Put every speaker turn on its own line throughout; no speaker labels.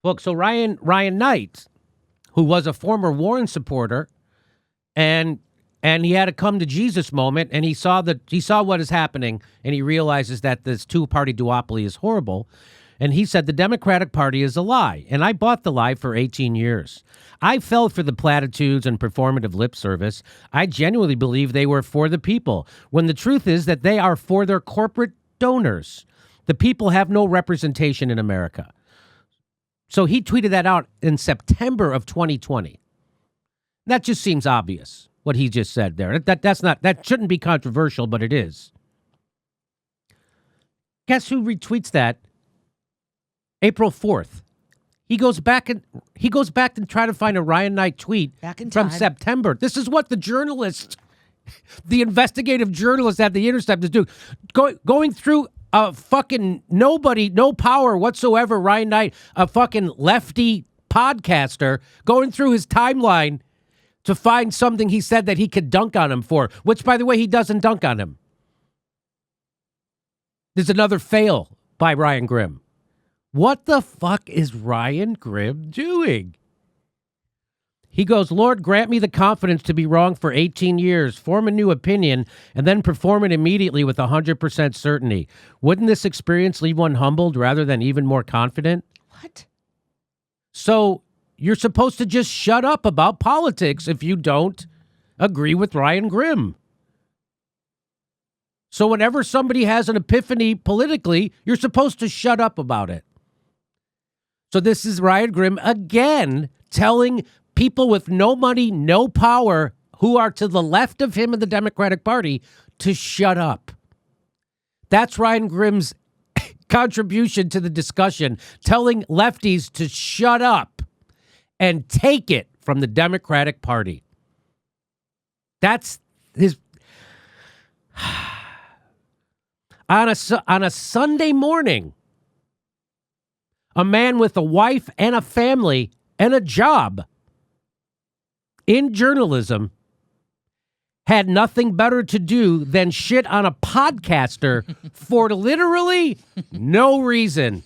Well, so Ryan Knight, who was a former Warren supporter, and he had a come to Jesus moment, and he saw what is happening, and he realizes that this two-party duopoly is horrible, and he said the Democratic Party is a lie, and I bought the lie for 18 years. I fell for the platitudes and performative lip service. I genuinely believe they were for the people, when the truth is that they are for their corporate donors. The people have no representation in America. So he tweeted that out in September of 2020. That just seems obvious, what he just said there. That shouldn't be controversial, but it is. Guess who retweets that? April 4th. He goes back and try to find a Ryan Knight tweet
Back in
from
time.
September. This is what the investigative journalist at The Intercept is doing. Going through a fucking nobody, no power whatsoever, Ryan Knight, a fucking lefty podcaster, going through his timeline to find something he said that he could dunk on him for, which, by the way, he doesn't dunk on him. There's another fail by Ryan Grimm. What the fuck is Ryan Grimm doing? He goes, Lord, grant me the confidence to be wrong for 18 years, form a new opinion, and then perform it immediately with 100% certainty. Wouldn't this experience leave one humbled rather than even more confident?
What?
So you're supposed to just shut up about politics if you don't agree with Ryan Grimm. So whenever somebody has an epiphany politically, you're supposed to shut up about it. So this is Ryan Grimm again telling people with no money, no power, who are to the left of him in the Democratic Party, to shut up. That's Ryan Grimm's contribution to the discussion, telling lefties to shut up and take it from the Democratic Party. That's his... On a Sunday morning, a man with a wife and a family and a job in journalism had nothing better to do than shit on a podcaster for literally no reason.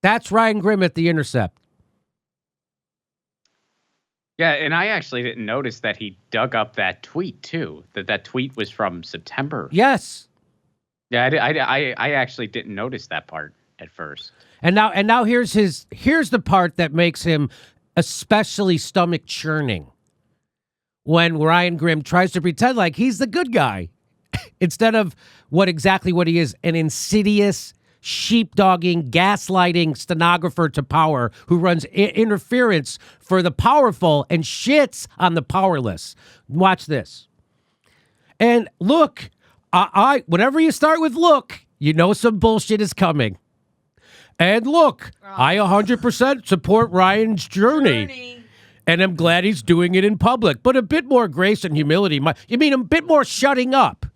That's Ryan Grimm at The Intercept.
Yeah, and I actually didn't notice that he dug up that tweet, too. That tweet was from September.
Yes.
Yeah, I actually didn't notice that part at first.
And now here's the part that makes him especially stomach churning. When Ryan Grimm tries to pretend like he's the good guy instead of what he is, an insidious, sheepdogging, gaslighting stenographer to power who runs interference for the powerful and shits on the powerless. Watch this. And look, whenever you start with look, you know some bullshit is coming. And look, I 100% support Ryan's journey. And I'm glad he's doing it in public. But a bit more grace and humility. You mean a bit more shutting up?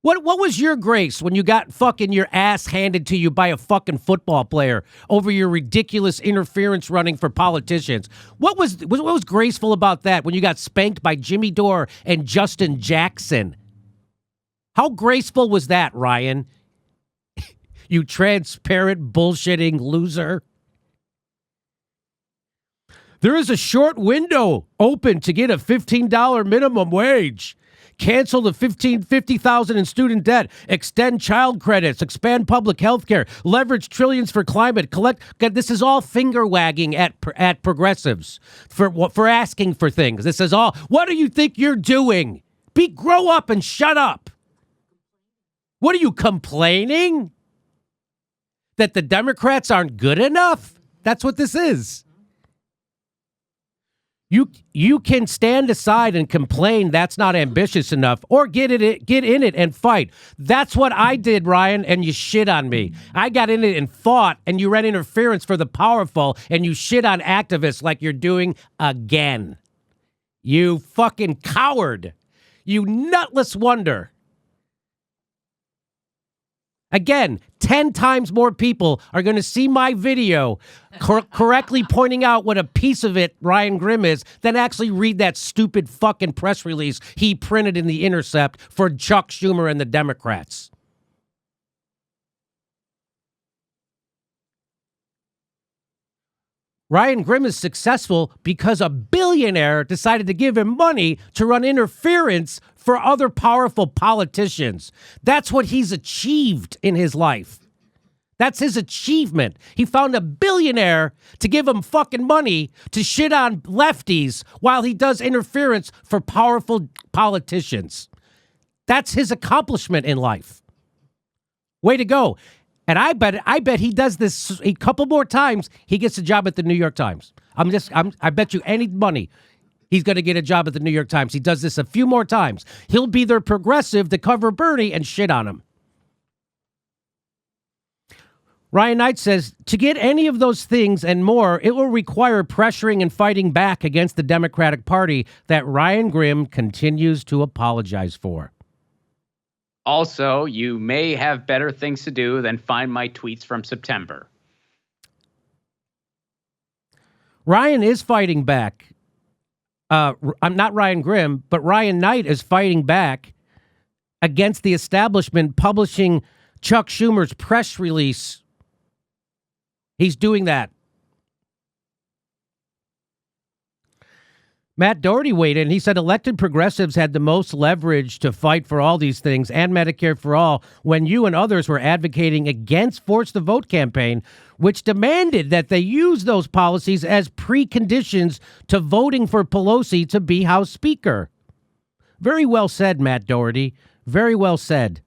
What was your grace when you got fucking your ass handed to you by a fucking football player over your ridiculous interference running for politicians? What was graceful about that when you got spanked by Jimmy Dore and Justin Jackson? How graceful was that, Ryan? You transparent, bullshitting loser. There is a short window open to get a $15 minimum wage. Cancel the $50,000 in student debt. Extend child credits. Expand public health care. Leverage trillions for climate. Collect. This is all finger wagging at progressives for asking for things. This is all. What do you think you're doing? Grow up and shut up. What are you complaining? That the Democrats aren't good enough? That's what this is. You can stand aside and complain that's not ambitious enough, or get in it and fight. That's what I did, Ryan, and you shit on me. I got in it and fought, and you ran interference for the powerful, and you shit on activists like you're doing again. You fucking coward. You nutless wonder. Again, 10 times more people are going to see my video correctly pointing out what a piece of it Ryan Grimm is than actually read that stupid fucking press release he printed in The Intercept for Chuck Schumer and the Democrats. Ryan Grim is successful because a billionaire decided to give him money to run interference for other powerful politicians. That's what he's achieved in his life. That's his achievement. He found a billionaire to give him fucking money to shit on lefties while he does interference for powerful politicians. That's his accomplishment in life. Way to go. And I bet he does this a couple more times. He gets a job at the New York Times. I bet you any money he's going to get a job at the New York Times. He does this a few more times. He'll be their progressive to cover Bernie and shit on him. Ryan Knight says, to get any of those things and more, it will require pressuring and fighting back against the Democratic Party that Ryan Grim continues to apologize for.
Also, you may have better things to do than find my tweets from September.
Ryan is fighting back. I'm not Ryan Grim, but Ryan Knight is fighting back against the establishment publishing Chuck Schumer's press release. He's doing that. Matt Doherty weighed in. He said elected progressives had the most leverage to fight for all these things and Medicare for all when you and others were advocating against Force the Vote campaign, which demanded that they use those policies as preconditions to voting for Pelosi to be House Speaker. Very well said, Matt Doherty. Very well said.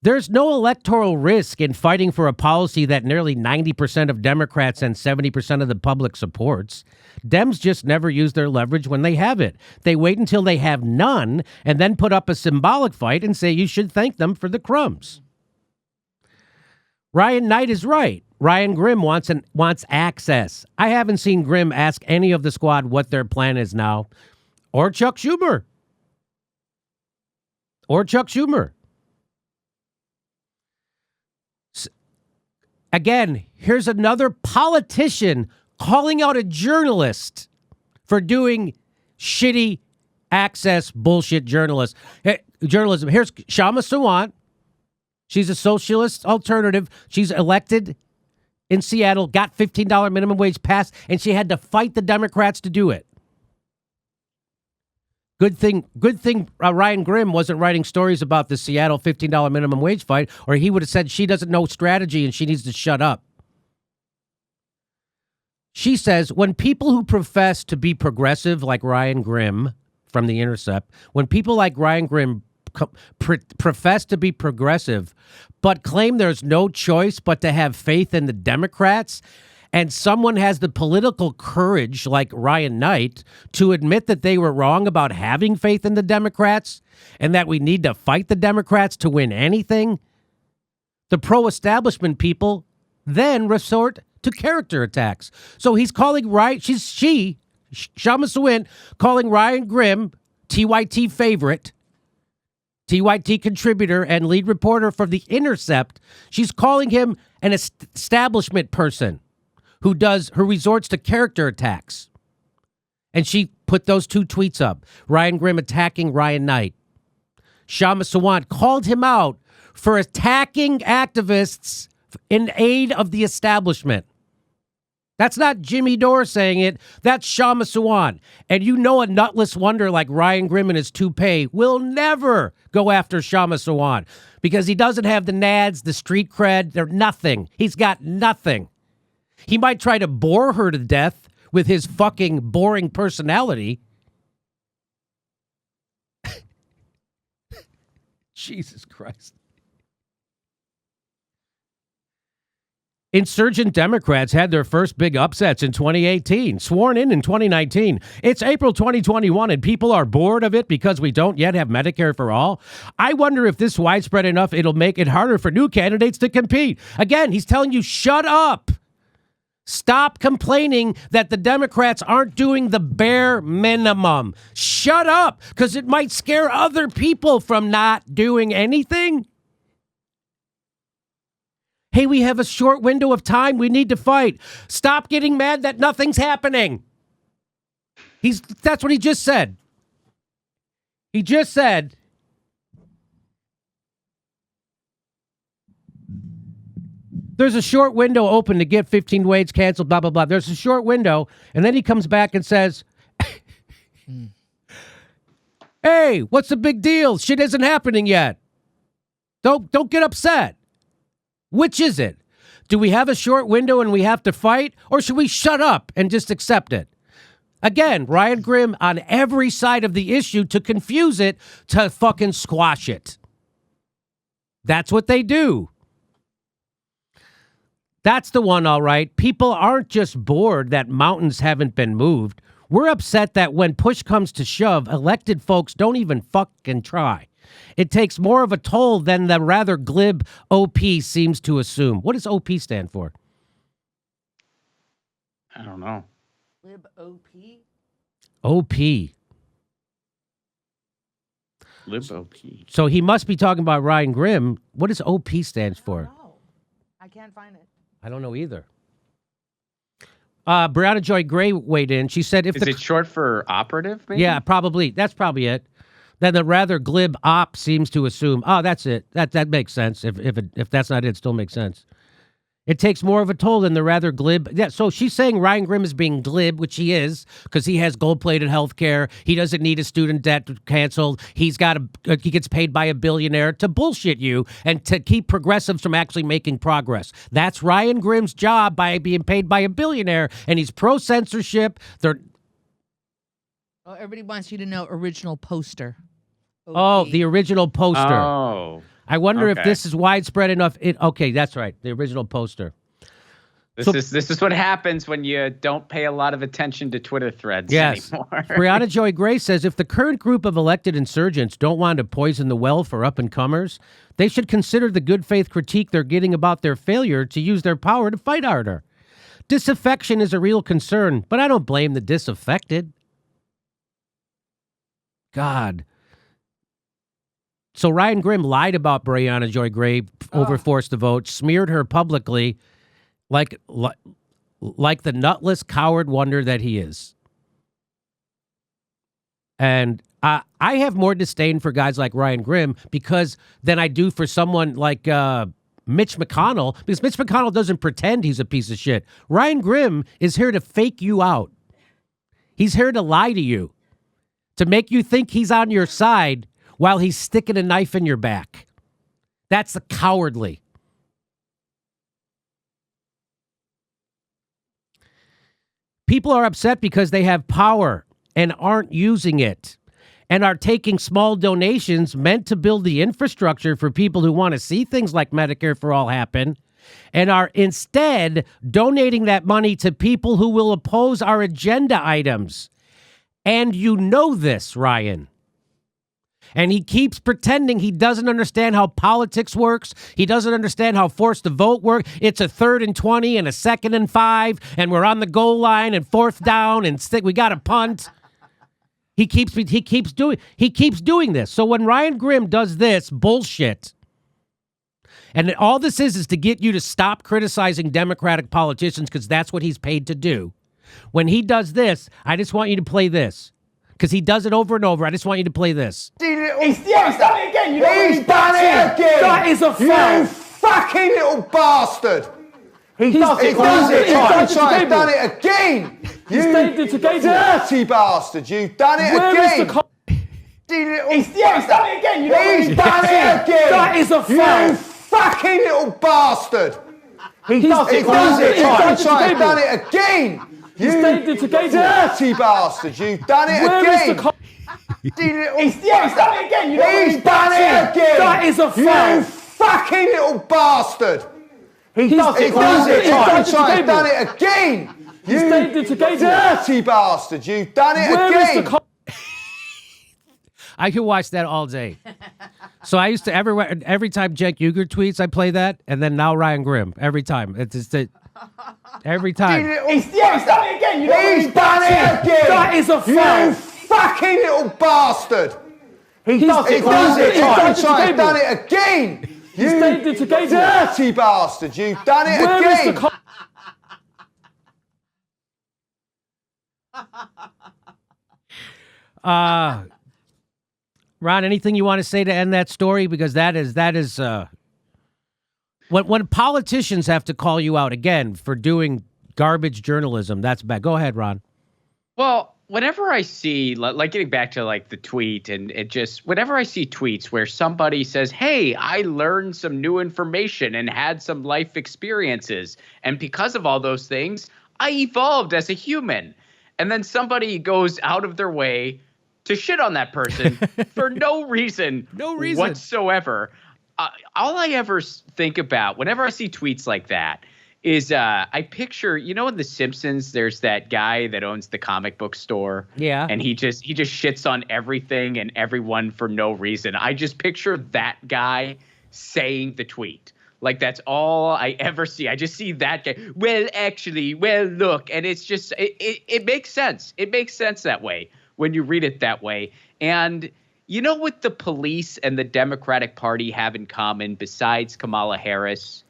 There's no electoral risk in fighting for a policy that nearly 90% of Democrats and 70% of the public supports. Dems just never use their leverage when they have it. They wait until they have none and then put up a symbolic fight and say you should thank them for the crumbs. Ryan Knight is right. Ryan Grim wants access. I haven't seen Grim ask any of the squad what their plan is now. Or Chuck Schumer. Again, here's another politician calling out a journalist for doing shitty access bullshit journalism. Here's Shama Sawant. She's a socialist alternative. She's elected in Seattle, got $15 minimum wage passed, and she had to fight the Democrats to do it. Good thing Ryan Grim wasn't writing stories about the Seattle $15 minimum wage fight, or he would have said she doesn't know strategy and she needs to shut up. She says, when people who profess to be progressive like Ryan Grim from The Intercept, when people like Ryan Grim profess to be progressive but claim there's no choice but to have faith in the Democrats, and someone has the political courage, like Ryan Knight, to admit that they were wrong about having faith in the Democrats and that we need to fight the Democrats to win anything, the pro-establishment people then resort to character attacks. So he's calling Shama Sawant, calling Ryan Grim, TYT favorite, TYT contributor and lead reporter for The Intercept. She's calling him an establishment person who resorts to character attacks. And she put those two tweets up. Ryan Grim attacking Ryan Knight. Shama Sawant called him out for attacking activists in aid of the establishment. That's not Jimmy Dore saying it. That's Shama Sawant. And you know a nutless wonder like Ryan Grim and his toupee will never go after Shama Sawant because he doesn't have the nads, the street cred, they're nothing. He's got nothing. He might try to bore her to death with his fucking boring personality. Jesus Christ. Insurgent Democrats had their first big upsets in 2018, sworn in 2019. It's April 2021 and people are bored of it because we don't yet have Medicare for all. I wonder if this widespread enough, it'll make it harder for new candidates to compete. Again, he's telling you, shut up. Stop complaining that the Democrats aren't doing the bare minimum. Shut up, because it might scare other people from not doing anything. Hey, we have a short window of time. We need to fight. Stop getting mad that nothing's happening. That's what he just said. He just said, There's a short window open to get 15 weights canceled, blah, blah, blah. There's a short window. And then he comes back and says, hey, what's the big deal? Shit isn't happening yet. Don't get upset. Which is it? Do we have a short window and we have to fight? Or should we shut up and just accept it? Again, Ryan Grimm on every side of the issue to confuse it, to fucking squash it. That's what they do. That's the one, all right. People aren't just bored that mountains haven't been moved. We're upset that when push comes to shove, elected folks don't even fucking try. It takes more of a toll than the rather glib OP seems to assume. What does OP stand for?
I don't know.
Lib OP?
OP.
Lib OP.
So he must be talking about Ryan Grimm. What does OP stands for?
No, I can't find it.
I don't know either. Brianna Joy Gray weighed in. She said,
Is it short for operative, maybe?
Yeah, probably. That's probably it. Then the rather glib op seems to assume, oh, that's it. That makes sense. If that's not it, it still makes sense. It takes more of a toll than the rather glib. Yeah, so she's saying Ryan Grimm is being glib, which he is, because he has gold-plated health care. He doesn't need his student debt canceled. He gets paid by a billionaire to bullshit you and to keep progressives from actually making progress. That's Ryan Grimm's job by being paid by a billionaire, and he's pro-censorship.
Oh, everybody wants you to know original poster.
Oh, the original poster.
Oh.
I wonder if
Okay.
this is widespread enough. Okay, that's right. The original poster.
This is what happens when you don't pay a lot of attention to Twitter threads anymore.
Brianna Joy Gray says if the current group of elected insurgents don't want to poison the well for up-and-comers, they should consider the good faith critique they're getting about their failure to use their power to fight harder. Disaffection is a real concern, but I don't blame the disaffected. God. So Ryan Grimm lied about Brianna Joy Gray over forced to vote, smeared her publicly like the nutless coward wonder that he is. And I have more disdain for guys like Ryan Grimm than I do for someone like Mitch McConnell, because Mitch McConnell doesn't pretend he's a piece of shit. Ryan Grimm is here to fake you out. He's here to lie to you, to make you think he's on your side while he's sticking a knife in your back. That's the cowardly. People are upset because they have power and aren't using it, and are taking small donations meant to build the infrastructure for people who want to see things like Medicare for All happen, and are instead donating that money to people who will oppose our agenda items. And you know this, Ryan. And he keeps pretending he doesn't understand how politics works. He doesn't understand how forced to vote works. It's a 3rd and 20 and a 2nd and 5, and we're on the goal line and 4th down and we got to punt. He keeps doing this. So when Ryan Grimm does this bullshit, and all this is to get you to stop criticizing Democratic politicians, because that's what he's paid to do. When he does this, I just want you to play this. Because he does it over and over. I just want you to play this.
He's done it again. He's done it again. That is a fact. You fucking little bastard. He does it done it again. You dirty bastard. You've done it again. He's done it again. He's done it again. That is a fact. You fucking little bastard. He does it done it again. You dirty bastard, you've done it again. He's done it again. He's done it again. That is a fact. You fucking little bastard. He's done it again. You dirty bastard, you've done it again.
I could watch that all day. So I used to every time Cenk Uygur tweets, I play that, and then now Ryan Grimm every time. It's just every time.
He's done it again. He's done it again. That is a fact. You fucking little bastard. He's done it again. You dirty bastard. You've done it again.
Ron, anything you want to say to end that story? Because that is When politicians have to call you out again for doing garbage journalism, that's bad. Go ahead, Ron.
Well, whenever I see, like getting back to like the tweet, and it just, whenever I see tweets where somebody says, hey, I learned some new information and had some life experiences, and because of all those things, I evolved as a human. And then somebody goes out of their way to shit on that person for no reason whatsoever. All I ever think about whenever I see tweets like that is I picture, in The Simpsons, there's that guy that owns the comic book store.
Yeah.
And he just shits on everything and everyone for no reason. I just picture that guy saying the tweet. Like, that's all I ever see. I just see that guy. Well, actually, well, look. And it's just, it makes sense. It makes sense that way when you read it that way. And you know what the police and the Democratic Party have in common besides Kamala Harris?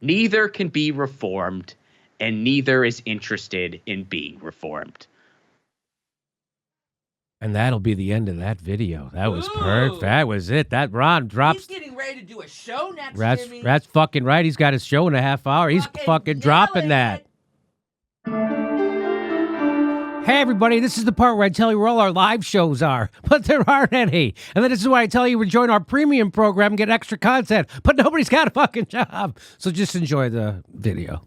Neither can be reformed, and neither is interested in being reformed.
And that'll be the end of that video. That was perfect. That was it. That Ron drops.
He's getting ready to do a show next, Jimmy.
That's fucking right. He's got his show in a half hour. He's fucking dropping that. Hey, everybody, this is the part where I tell you where all our live shows are, but there aren't any. And then this is why I tell you to join our premium program and get extra content, but nobody's got a fucking job. So just enjoy the video.